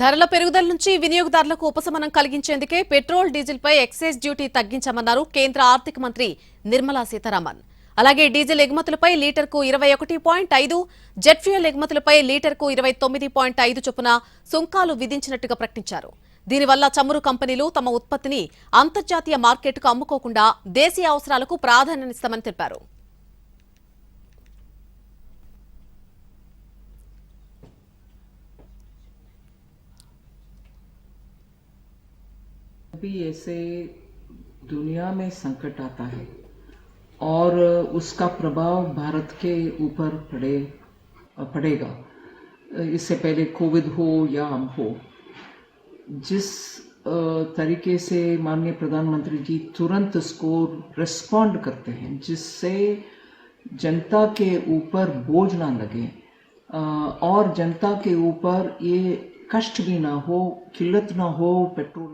ధరల పెరుగుదల నుంచి వినియోగదారులకు ఉపశమనం కలిగించేందుకే పెట్రోల్ డీజిల్ పై ఎక్సైజ్ డ్యూటీ తగ్గించామన్నారు కేంద్ర ఆర్థిక మంత్రి నిర్మలా సీతారామన్. అలాగే డీజిల్ ఎగుమతులపై లీటర్కు 21.5, జెట్ ఫ్యూయల్ ఎగుమతులపై లీటర్కు 29.5 చొప్పున సుంకాలు విధించినట్టుగా ప్రకటించారు. దీనివల్ల చమురు కంపెనీలు తమ ఉత్పత్తిని అంతర్జాతీయ మార్కెట్కు అమ్ముకోకుండా దేశీయ అవసరాలకు ప్రాధాన్యమిస్తామని తెలిపారు. भी ऐसे दुनिया में संकट आता है और उसका प्रभाव भारत के ऊपर पड़ेगा। इससे पहले कोविड हो या अब हो, जिस तरीके से माननीय प्रधानमंत्री जी तुरंत इसको रिस्पॉन्ड करते हैं, जिससे जनता के ऊपर बोझ ना लगे और जनता के ऊपर ये कष्ट भी ना हो, किल्लत ना हो पेट्रोल